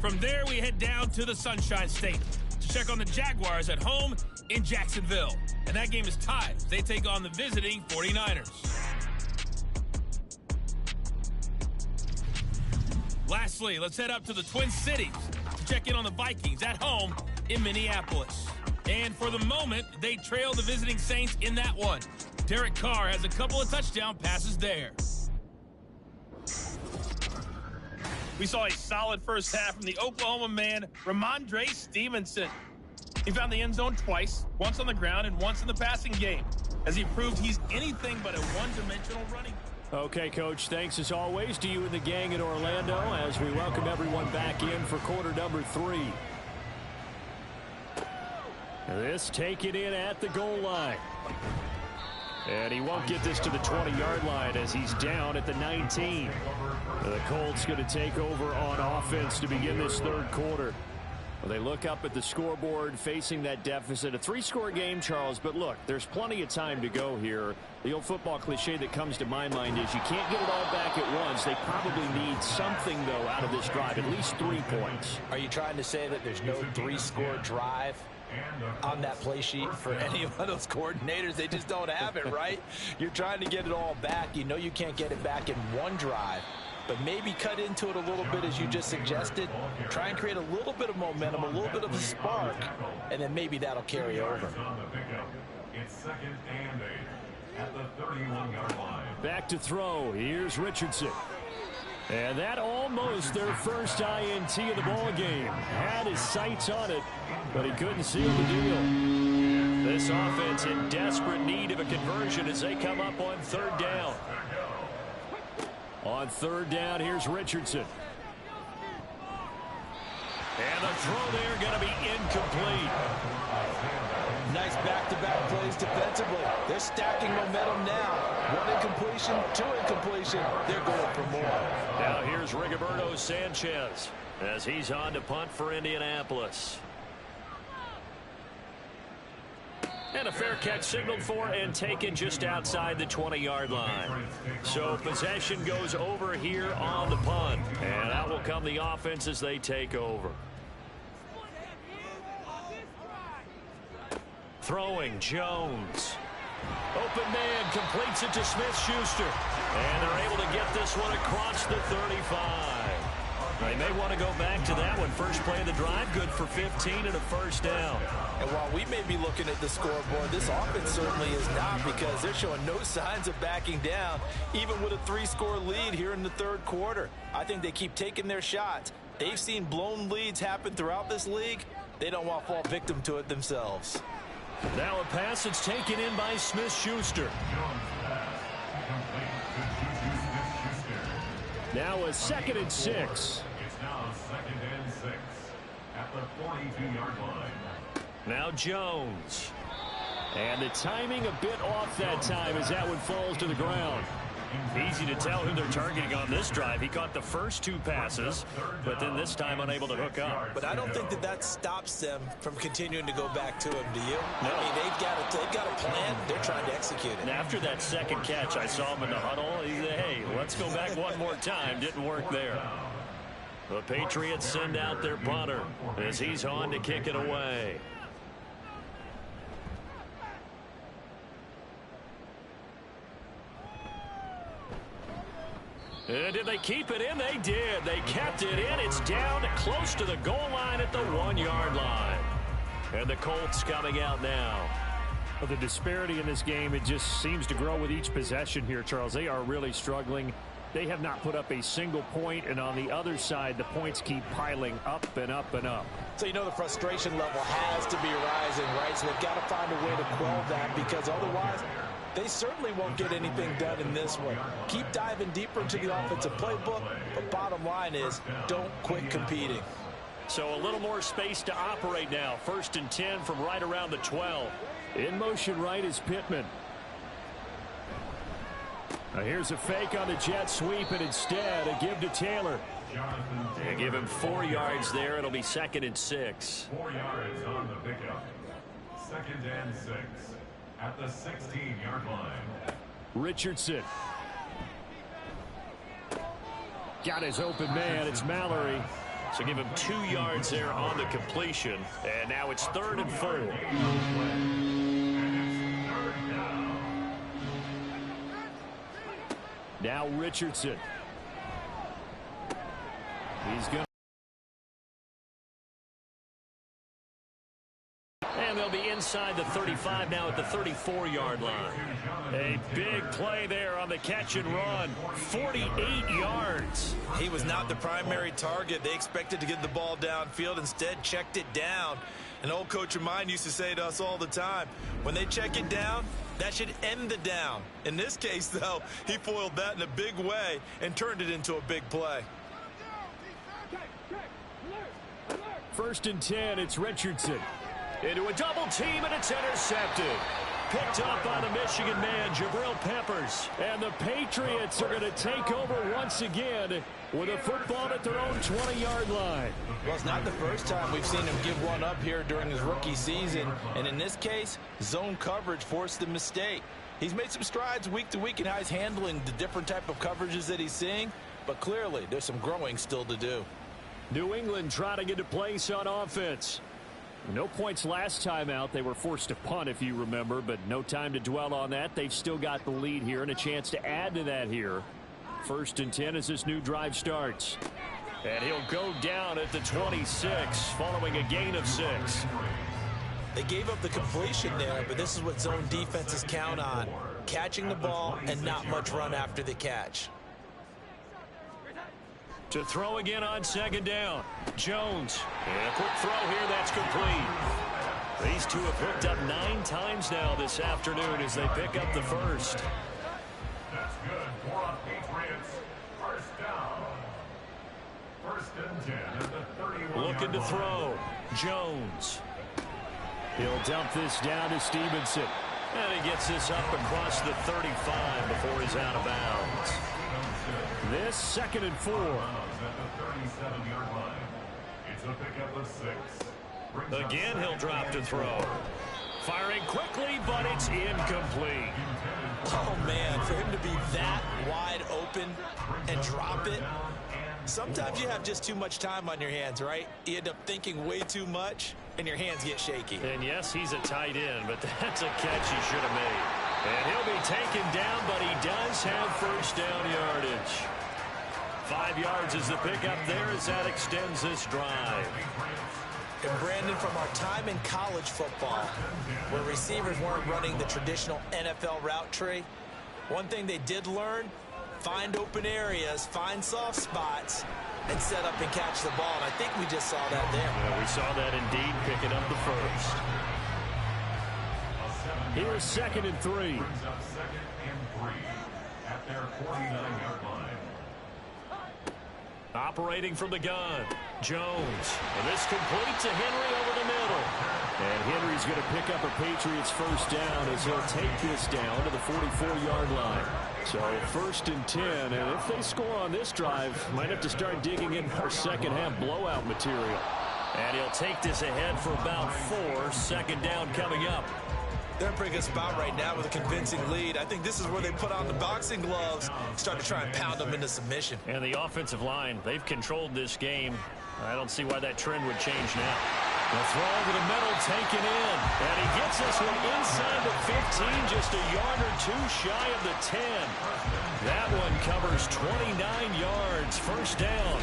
From there, we head down to the Sunshine State to check on the Jaguars at home in Jacksonville. And that game is tied. They take on the visiting 49ers. Lastly, let's head up to the Twin Cities to check in on the Vikings at home in Minneapolis. And for the moment, they trail the visiting Saints in that one. Derek Carr has a couple of touchdown passes there. We saw a solid first half from the Oklahoma man, Ramondre Stevenson. He found the end zone twice, once on the ground and once in the passing game, as he proved he's anything but a one-dimensional running. Okay, Coach, thanks as always to you and the gang in Orlando as we welcome everyone back in for quarter number 3. This taken in at the goal line. And he won't get this to the 20-yard line as he's down at the 19. The Colts going to take over on offense to begin this third quarter. Well, they look up at the scoreboard facing that deficit. A 3-score game, Charles, but look, there's plenty of time to go here. The old football cliche that comes to my mind is you can't get it all back at once. They probably need something, though, out of this drive, at least 3 points. Are you trying to say that there's no 3-score drive on that play sheet for any of those coordinators? They just don't have it, right? You're trying to get it all back. You know you can't get it back in one drive, but maybe cut into it a little bit as you just suggested. Try and create a little bit of momentum, a little bit of a spark, and then maybe that'll carry over. It's second and 8 at the 31-yard line. Back to throw. Here's Richardson. And that almost their first INT of the ball game. Had his sights on it, but he couldn't seal the deal. This offense in desperate need of a conversion as they come up on third down. On third down, here's Richardson. And the throw there going to be incomplete. Nice back-to-back plays defensively. They're stacking momentum now. One incompletion, two incompletion. They're going for more. Now here's Rigoberto Sanchez as he's on to punt for Indianapolis. And a fair catch signaled for and taken just outside the 20-yard line. So possession goes over here on the punt. And out will come the offense as they take over. Throwing Jones. Open man completes it to Smith-Schuster. And they're able to get this one across the 35. They may want to go back to that one. First play of the drive, good for 15 and a first down. And while we may be looking at the scoreboard, this offense certainly is not, because they're showing no signs of backing down, even with a 3-score lead here in the third quarter. I think they keep taking their shots. They've seen blown leads happen throughout this league. They don't want to fall victim to it themselves. Now a pass that's taken in by Smith-Schuster. Now a 2nd and 6. It's now 2nd and 6 at the 42-yard line. Now Jones. And the timing a bit off that time as that one falls to the ground. Easy to tell who they're targeting on this drive. He caught the first 2 passes, but then this time unable to hook up. But I don't think that stops them from continuing to go back to him, do you? No. I mean, they've got a plan. They're trying to execute it. And after that second catch, I saw him in the huddle. He said, hey, let's go back one more time. Didn't work there. The Patriots send out their punter as he's on to kick it away. Did they keep it in? They did. They kept it in. It's down close to the goal line at the 1-yard line. And the Colts coming out now. Well, the disparity in this game, it just seems to grow with each possession here, Charles. They are really struggling. They have not put up a single point, and on the other side, the points keep piling up and up and up. So you know the frustration level has to be rising, right? So they've got to find a way to quell that, because otherwise they certainly won't get anything done in this one. Keep diving deeper into the offensive playbook, but bottom line is don't quit competing. So a little more space to operate now. 1st and 10 from right around the 12. In motion right is Pittman. Now here's a fake on the jet sweep, and instead a give to Taylor. They give him 4 yards there. It'll be 2nd and 6. 4 yards on the pickup. 2nd and 6 at the 16-yard line. Richardson. Got his open man. It's Mallory. So give him 2 yards there on the completion. And now it's 3rd and 4. Now Richardson. He's going. And they'll be inside the 35 now at the 34-yard line. A big play there on the catch and run. 48 yards. He was not the primary target. They expected to get the ball downfield. Instead, checked it down. An old coach of mine used to say to us all the time, when they check it down, that should end the down. In this case, though, he foiled that in a big way and turned it into a big play. 1st and 10, it's Richardson. Into a double team, and it's intercepted. Picked up by the Michigan man, Jabril Peppers. And the Patriots are going to take over once again with a football at their own 20-yard line. Well, it's not the first time we've seen him give one up here during his rookie season. And in this case, zone coverage forced the mistake. He's made some strides week to week in how he's handling the different type of coverages that he's seeing. But clearly, there's some growing still to do. New England trying to get a place on offense. No points last time out. They were forced to punt, if you remember, but no time to dwell on that. They've still got the lead here and a chance to add to that here. 1st and 10 as this new drive starts. And he'll go down at the 26 following a gain of 6. They gave up the completion there, but this is what zone defenses count on. catching the ball and not much run after the catch. To throw again on second down. Jones. And a quick throw here. That's complete. These two have hooked up 9 times now this afternoon as they pick up the first. That's good for the Patriots. First down. First and 10 at the 31. Looking to throw. Jones. He'll dump this down to Stevenson. And he gets this up across the 35 before he's out of bounds. This 2nd and 4. At the 37-yard line. It's a pickup of 6. Again, he'll drop to throw. Firing quickly, but it's incomplete. Oh, man, for him to be that wide open and drop it. Sometimes you have just too much time on your hands, right? You end up thinking way too much, and your hands get shaky. And yes, he's a tight end, but that's a catch he should have made. And he'll be taken down, but he does have first down yardage. 5 yards is the pickup there as that extends this drive. And Brandon, from our time in college football, where receivers weren't running the traditional NFL route tree, one thing they did learn, find open areas, find soft spots, and set up and catch the ball. And I think we just saw that there. Yeah, we saw that indeed, picking up the first. Here's 2nd and 3. Brings up 2nd and 3 at their 49-yard line. Operating from the gun, Jones. And this complete to Henry over the middle. And Henry's going to pick up a Patriots first down as he'll take this down to the 44-yard line. So 1st and 10, and if they score on this drive, might have to start digging in our second half blowout material. And he'll take this ahead for about 4. 2nd down coming up. They're in a pretty good spot right now with a convincing lead. I think this is where they put on the boxing gloves, start to try and pound them into submission. And the offensive line, they've controlled this game. I don't see why that trend would change now. The throw over the middle taken in. And he gets this one inside the 15, just a yard or 2 shy of the 10. That one covers 29 yards, first down.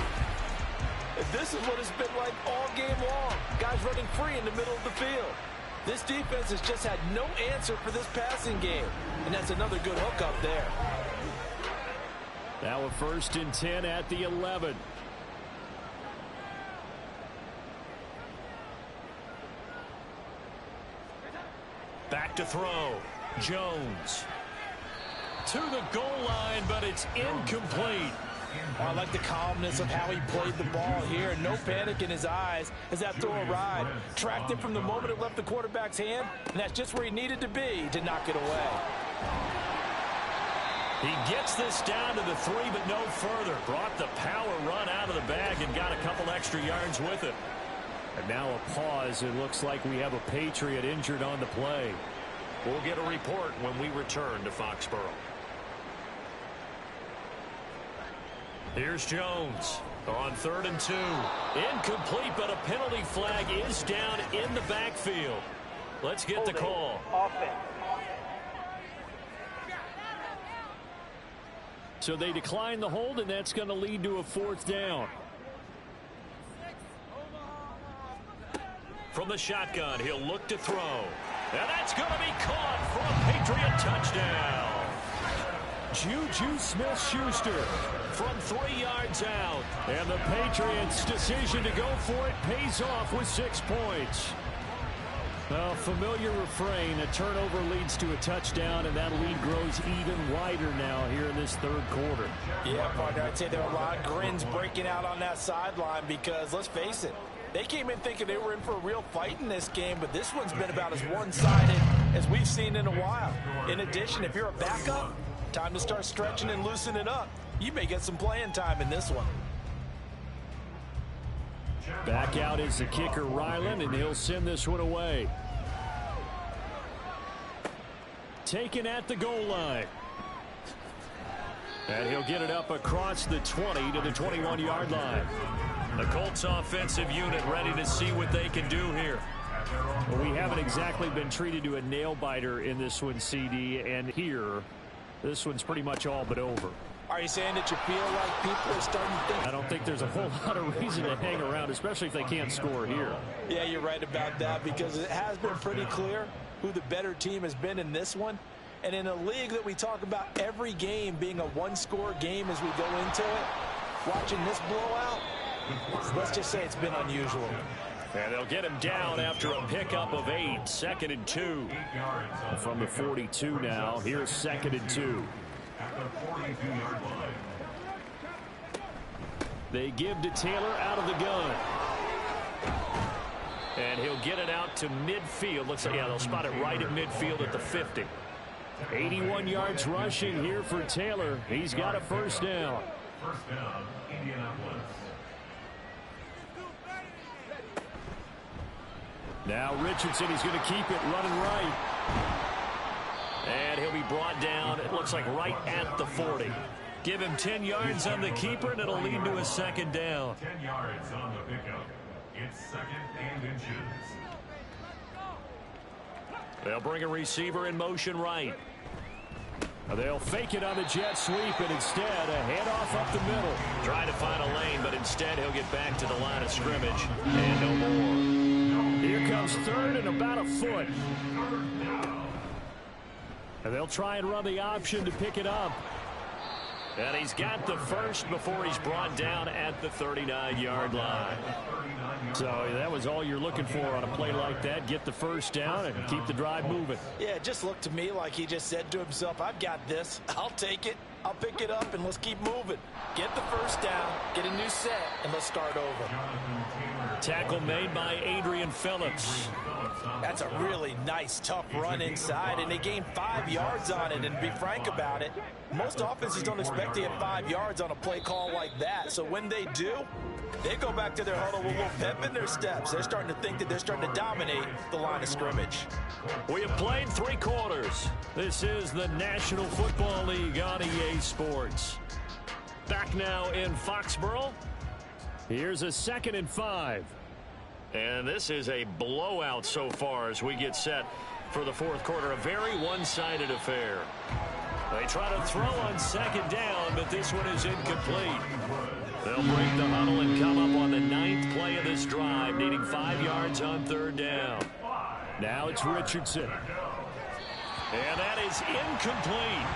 This is what it's been like all game long. Guys running free in the middle of the field. This defense has just had no answer for this passing game. And that's another good hook up there. Now a 1st and 10 at the 11. Back to throw. Jones. To the goal line, but it's incomplete. Oh, I like the calmness of how he played the ball here. No panic in his eyes as that throw arrived. Tracked it from the moment it left the quarterback's hand, and that's just where he needed to be to knock it away. He gets this down to the 3, but no further. Brought the power run out of the bag and got a couple extra yards with it. And now a pause. It looks like we have a Patriot injured on the play. We'll get a report when we return to Foxborough. Here's Jones on 3rd and 2. Incomplete, but a penalty flag is down in the backfield. Let's get the call. Offense. So they decline the hold, and that's going to lead to a 4th down. From the shotgun, he'll look to throw. And that's going to be caught for a Patriot touchdown. Juju Smith-Schuster from 3 yards out. And the Patriots' decision to go for it pays off with 6 points. A familiar refrain, a turnover leads to a touchdown, and that lead grows even wider now here in this 3rd quarter. Yeah, partner, I'd say there are a lot of grins breaking out on that sideline because, let's face it, they came in thinking they were in for a real fight in this game, but this one's been about as one-sided as we've seen in a while. In addition, if you're a backup, time to start stretching and loosening up. You may get some playing time in this one. Back out is the kicker, Ryland, and he'll send this one away. Taken at the goal line. And he'll get it up across the 20 to the 21-yard line. The Colts offensive unit ready to see what they can do here. Well, we haven't exactly been treated to a nail-biter in this one, CD, and here, this one's pretty much all but over. Are you saying that you feel like people are starting to think? I don't think there's a whole lot of reason to hang around, especially if they can't score here. Yeah, you're right about that because it has been pretty clear who the better team has been in this one. And in a league that we talk about every game being a one-score game as we go into it, watching this blowout, let's just say it's been unusual. And they'll get him down after a pickup of 8. 2nd and 2. From the 42 now. Here's 2nd and 2. At the 42-yard line. They give to Taylor out of the gun. And he'll get it out to midfield. Looks like, yeah, they'll spot it right at midfield at the 50. 81 yards rushing here for Taylor. He's got a first down. First down, Indianapolis. Now Richardson, he's going to keep it running right. And he'll be brought down, it looks like right at the 40. Give him 10 yards on the keeper, and it'll lead to a second down. 10 yards on the pickup. It's 2nd and inches. They'll bring a receiver in motion right. They'll fake it on the jet sweep, and instead a handoff up the middle. Trying to find a lane, but instead he'll get back to the line of scrimmage. And no more. Here comes 3rd and about a foot. And they'll try and run the option to pick it up. And he's got the first before he's brought down at the 39-yard line. So that was all you're looking for on a play like that. Get the first down and keep the drive moving. Yeah, it just looked to me like he just said to himself, I've got this. I'll take it. I'll pick it up, and let's keep moving. Get the first down, get a new set, and let's start over. Tackle made by Adrian Phillips. That's a really nice, tough run inside, and they gained 5 yards on it. And to be frank about it, most offenses don't expect to get 5 yards on a play call like that. So when they do, they go back to their huddle with a little pep in their steps. They're starting to think that they're starting to dominate the line of scrimmage. We have played 3 quarters. This is the National Football League on EA Sports. Back now in Foxborough. Here's a 2nd and 5. And this is a blowout so far as we get set for the 4th quarter. A very one-sided affair. They try to throw on 2nd down, but this one is incomplete. They'll break the huddle and come up on the 9th play of this drive, needing 5 yards on 3rd down. Now it's Richardson. And that is incomplete.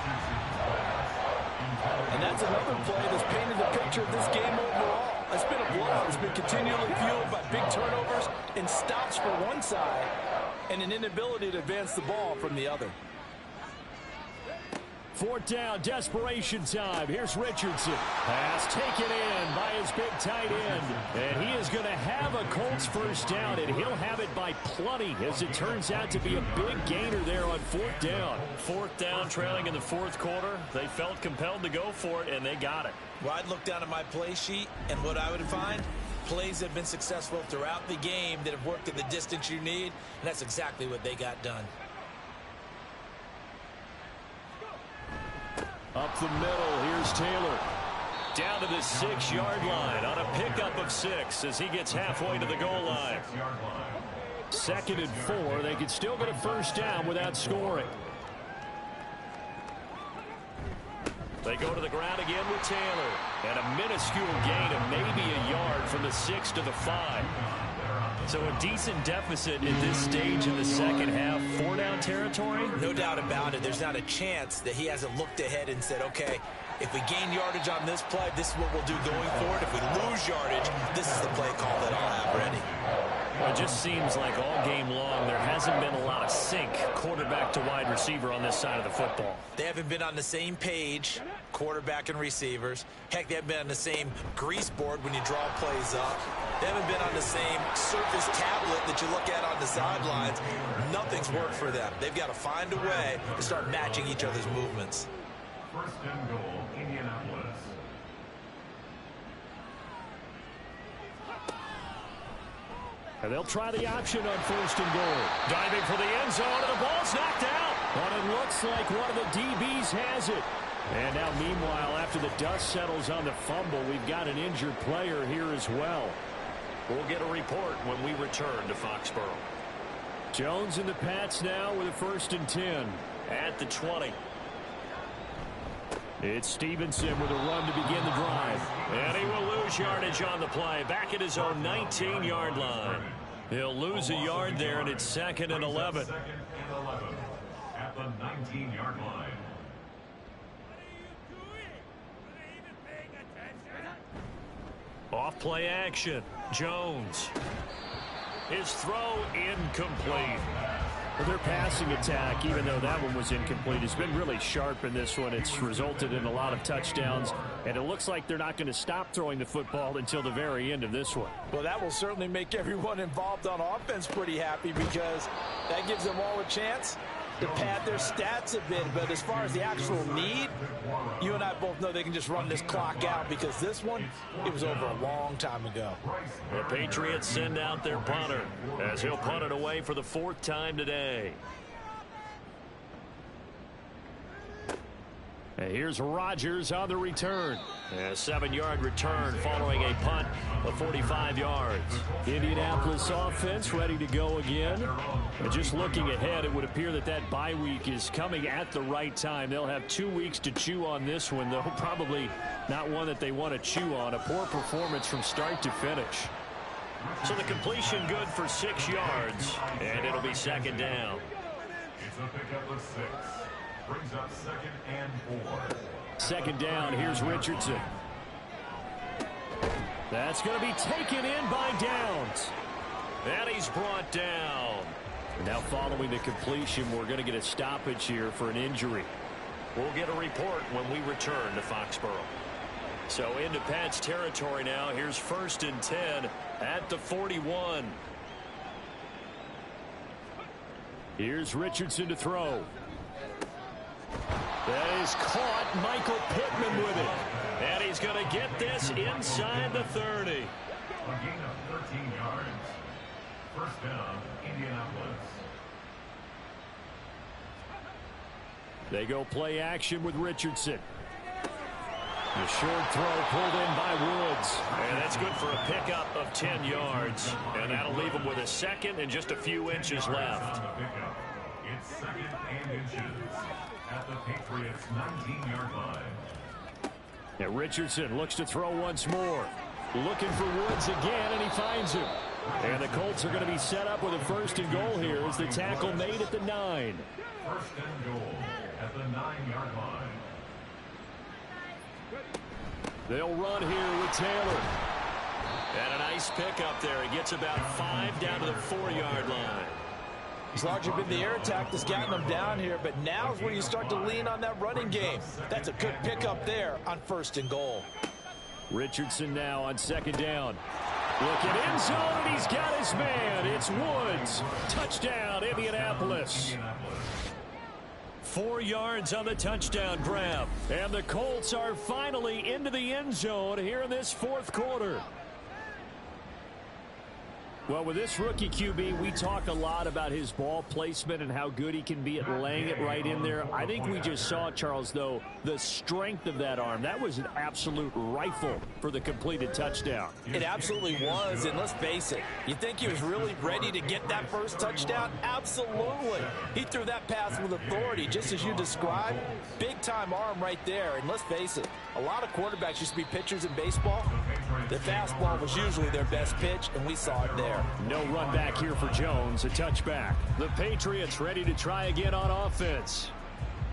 And that's another play that's painted the picture of this game overall. It's been a blowout. It's been continually fueled by big turnovers and stops for one side and an inability to advance the ball from the other. 4th down, desperation time. Here's Richardson. Pass taken in by his big tight end. And he is going to have a Colts first down, and he'll have it by plenty, as it turns out to be a big gainer there on 4th down. 4th down, trailing in the 4th quarter. They felt compelled to go for it, and they got it. Well, I'd look down at my play sheet, and what I would find, plays that have been successful throughout the game that have worked at the distance you need, and that's exactly what they got done. Up the middle, here's Taylor. Down to the 6-yard line on a pickup of 6 as he gets halfway to the goal line. 2nd and 4. They could still get a first down without scoring. They go to the ground again with Taylor. And a minuscule gain of maybe a yard from the 6 to the 5. So a decent deficit at this stage in the second half. 4-down territory? No doubt about it. There's not a chance that he hasn't looked ahead and said, okay, if we gain yardage on this play, this is what we'll do going forward. If we lose yardage, this is the play call that I'll have ready. Well, it just seems like all game long there hasn't been a lot of sync quarterback to wide receiver on this side of the football. They haven't been on the same page, quarterback and receivers. Heck, they haven't been on the same grease board when you draw plays up. They haven't been on the same surface tablet that you look at on the sidelines. Nothing's worked for them. They've got to find a way to start matching each other's movements. 1st and goal, Indianapolis. And they'll try the option on 1st and goal. Diving for the end zone, and the ball's knocked out. But it looks like one of the DBs has it. And now, meanwhile, after the dust settles on the fumble, we've got an injured player here as well. We'll get a report when we return to Foxborough. Jones and the Pats now with a 1st and 10. At the 20. It's Stevenson with a run to begin the drive. And he will lose yardage on the play. Back at his own 19-yard line. He'll lose a yard there, and it's 2nd and 11. At the 19 19-yard line. Off play action. Jones. His throw incomplete. Well, their passing attack, even though that one was incomplete, has been really sharp in this one. It's resulted in a lot of touchdowns, and it looks like they're not going to stop throwing the football until the very end of this one. Well, that will certainly make everyone involved on offense pretty happy because that gives them all a chance to pad their stats a bit. But as far as the actual need, you and I both know they can just run this clock out because this one, it was over a long time ago. The Patriots send out their punter as he'll punt it away for the 4th time today. And here's Rodgers on the return. A 7-yard return following a punt of 45 yards. Indianapolis offense ready to go again. And just looking ahead, it would appear that that bye week is coming at the right time. They'll have 2 weeks to chew on this one, though probably not one that they want to chew on. A poor performance from start to finish. So the completion good for 6 yards, and it'll be 2nd down. It's a pickup of 6. Brings up 2nd and 4. 2nd down. Here's Richardson. That's going to be taken in by Downs. And he's brought down. Now following the completion, we're going to get a stoppage here for an injury. We'll get a report when we return to Foxborough. So into Pat's territory now. Here's 1st and 10 at the 41. Here's Richardson to throw. That is caught. Michael Pittman with it. And he's going to get this inside the 30. A gain of 13 yards. 1st down, Indianapolis. They go play action with Richardson. The short throw pulled in by Woods. And that's good for a pickup of 10 yards. And that'll leave him with a 2nd and just a few inches left. It's 2nd and inches at the Patriots' 19-yard line. And Richardson looks to throw once more. Looking for Woods again, and he finds him. And the Colts are going to be set up with a 1st and goal here as the tackle made at the 9. 1st and goal at the 9-yard line. They'll run here with Taylor. And a nice pickup there. He gets about 5 down to the 4-yard line. It's largely been the air attack that's gotten them down here, but now is where you start to lean on that running game. That's a good pickup there on 1st and goal. Richardson now on 2nd down. Look at end zone, and he's got his man. It's Woods. Touchdown, Indianapolis. 4 yards on the touchdown grab. And the Colts are finally into the end zone here in this 4th quarter. Well, with this rookie QB, we talk a lot about his ball placement and how good he can be at laying it right in there. I think we just saw, Charles, though, the strength of that arm. That was an absolute rifle for the completed touchdown. It absolutely was, and let's face it, you think he was really ready to get that first touchdown? Absolutely. He threw that pass with authority, just as you described. Big-time arm right there, and let's face it, a lot of quarterbacks used to be pitchers in baseball. The fastball was usually their best pitch, and we saw it there. No run back here for Jones, a touchback. The Patriots ready to try again on offense.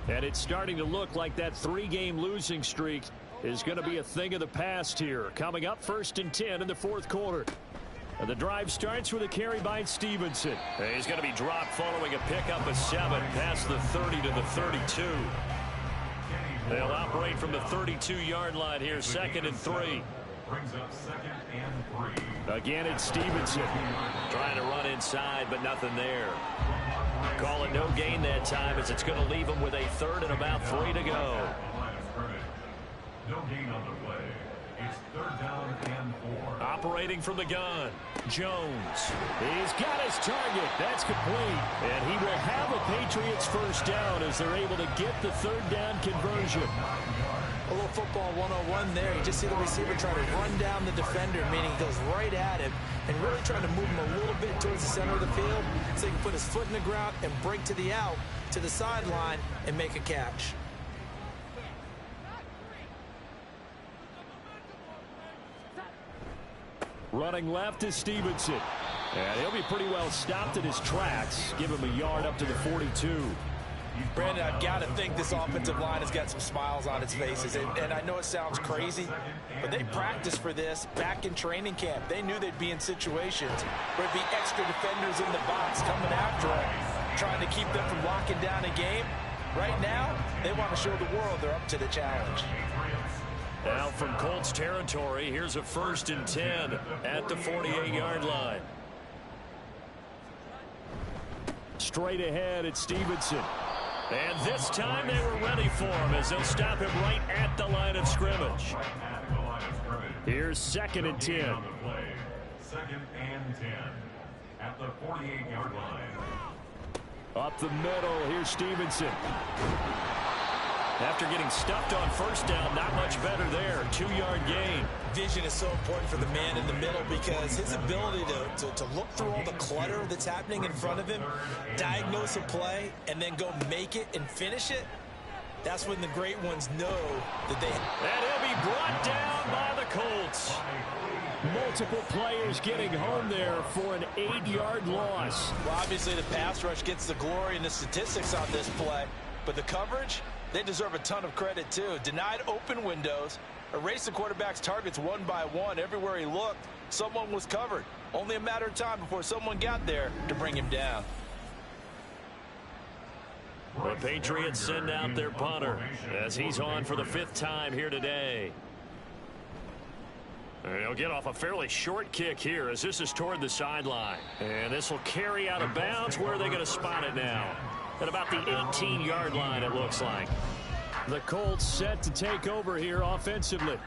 And it's starting to look like that 3-game losing streak is going to be a thing of the past here. Coming up 1st and 10 in the 4th quarter. And the drive starts with a carry by Stevenson. He's going to be dropped following a pickup of 7 past the 30 to the 32. They'll operate from the 32-yard line here, 2nd and 3. Brings up 2nd and 3. Again, it's Stevenson. Trying to run inside, but nothing there. Call it no gain that time as it's going to leave him with a 3rd and about 3 to go. No gain on the play. It's 3rd down and 4. Operating from the gun, Jones. He's got his target. That's complete. And he will have a Patriots 1st down as they're able to get the 3rd down conversion. A little football 101 there. You just see the receiver try to run down the defender, meaning he goes right at him and really trying to move him a little bit towards the center of the field so he can put his foot in the ground and break to the out, to the sideline, and make a catch. Running left is Stevenson. And he'll be pretty well stopped in his tracks. Give him a yard up to the 42. Brandon, I've got to think this offensive line has got some smiles on its faces. And I know it sounds crazy, but they practiced for this back in training camp. They knew they'd be in situations where it'd be extra defenders in the box coming after them, trying to keep them from locking down a game. Right now, they want to show the world they're up to the challenge. Now from Colts territory, here's a 1st and 10 at the 48-yard line. Straight ahead, it's Stevenson. And this time they were ready for him as they'll stop him right at the line of scrimmage. Here's 2nd and 10. 2nd and 10 at the 48-yard line. Up the middle, here's Stevenson. After getting stuffed on 1st down, not much better there. 2-yard gain. Vision is so important for the man in the middle because his ability to look through all the clutter that's happening in front of him, diagnose a play, and then go make it and finish it, that's when the great ones know that they... And he'll be brought down by the Colts. Multiple players getting home there for an 8-yard loss. Well, obviously the pass rush gets the glory and the statistics on this play, but the coverage, they deserve a ton of credit too. Denied open windows, erased the quarterback's targets one by one. Everywhere he looked, someone was covered. Only a matter of time before someone got there to bring him down. The Patriots send out their punter as he's on for the 5th time here today. And he'll get off a fairly short kick here as this is toward the sideline. And this will carry out of bounds. Where are they going to spot it now? At about the 18-yard line, it looks like. The Colts set to take over here offensively.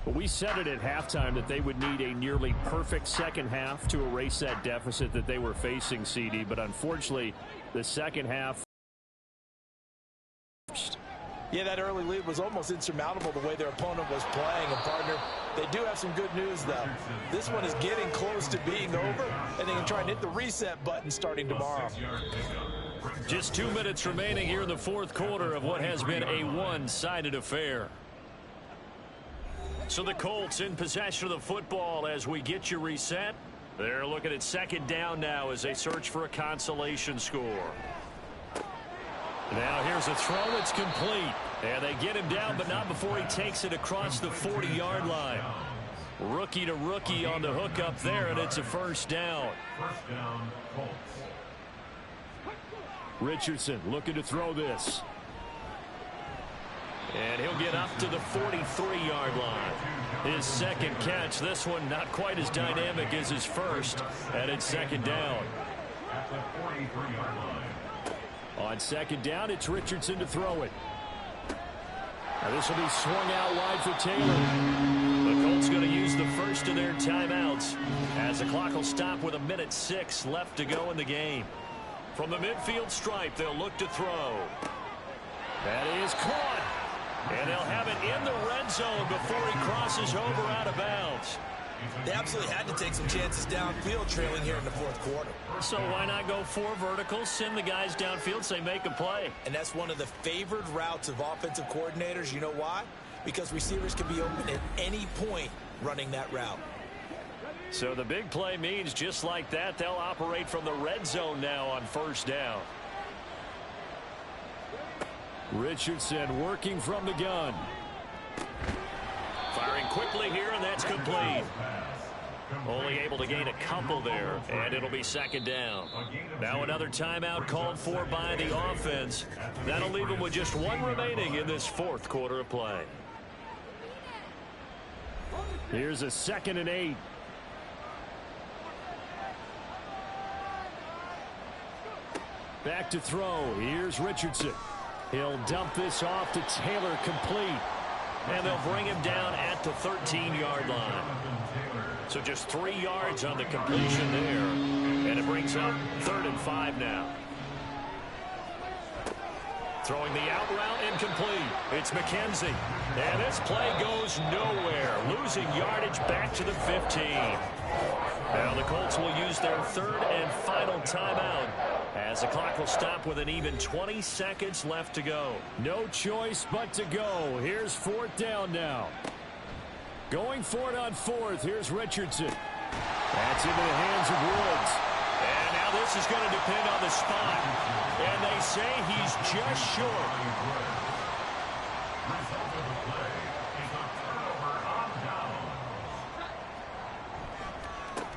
But we said it at halftime that they would need a nearly perfect second half to erase that deficit that they were facing, CD. But unfortunately, the second half... Yeah, that early lead was almost insurmountable the way their opponent was playing. And, partner, they do have some good news, though. This one is getting close to being over, and they can try and hit the reset button starting tomorrow. Just 2 minutes remaining here in the 4th quarter of what has been a one-sided affair. So the Colts in possession of the football as we get you reset. They're looking at 2nd down now as they search for a consolation score. Now here's a throw that's complete. And they get him down, but not before he takes it across the 40-yard line. Rookie to rookie on the hook up there, and it's a 1st down. 1st down, Colts. Richardson looking to throw this. And he'll get up to the 43-yard line. His 2nd catch. This one not quite as dynamic as his 1st. And it's 2nd down. At the 43-yard line. On 2nd down, it's Richardson to throw it. Now this will be swung out wide for Taylor. The Colts going to use the first of their timeouts as the clock will stop with 1:06 left to go in the game. From the midfield stripe, they'll look to throw. That is caught. And they'll have it in the red zone before he crosses over out of bounds. They absolutely had to take some chances downfield trailing here in the 4th quarter. So why not go 4 verticals, send the guys downfield, say make a play. And that's one of the favored routes of offensive coordinators. You know why? Because receivers can be open at any point running that route. So the big play means just like that, they'll operate from the red zone now on 1st down. Richardson working from the gun. Firing quickly here, and that's complete. Only able to gain a couple there, and it'll be 2nd down. Now another timeout called for by the offense. That'll leave them with just 1 remaining in this 4th quarter of play. Here's a 2nd and 8. Back to throw. Here's Richardson. He'll dump this off to Taylor, complete. And they'll bring him down at the 13-yard line. So just 3 yards on the completion there. And it brings up 3rd and 5 now. Throwing the out route incomplete. It's McKenzie. And this play goes nowhere. Losing yardage back to the 15. Now the Colts will use their 3rd and final timeout as the clock will stop with an even 20 seconds left to go. No choice but to go. Here's 4th down now. Going for it on 4th. Here's Richardson. That's into the hands of Woods. And now Now this is going to depend on the spot. And they say he's just short. Result of the play is a turnover on down.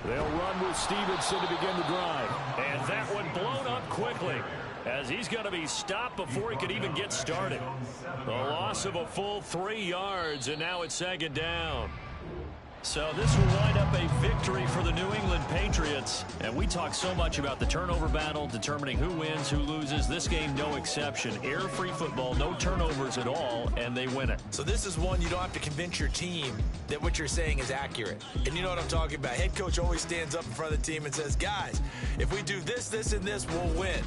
They'll run with Stevenson to begin the drive. And that one blown up quickly, as he's going to be stopped before he could even get started. The loss of a full 3 yards, and now it's second down. So this will wind up a victory for the New England Patriots. And we talk so much about the turnover battle, determining who wins, who loses. This game, no exception. Air-free football, no turnovers at all, and they win it. So this is one you don't have to convince your team that what you're saying is accurate. And you know what I'm talking about. Head coach always stands up in front of the team and says, guys, if we do this, this, and this, we'll win.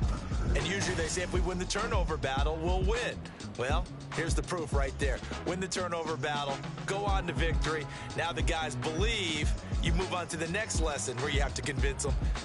And usually they say if we win the turnover battle, we'll win. Well, here's the proof right there. Win the turnover battle, go on to victory. Now the guys believe. You move on to the next lesson where you have to convince them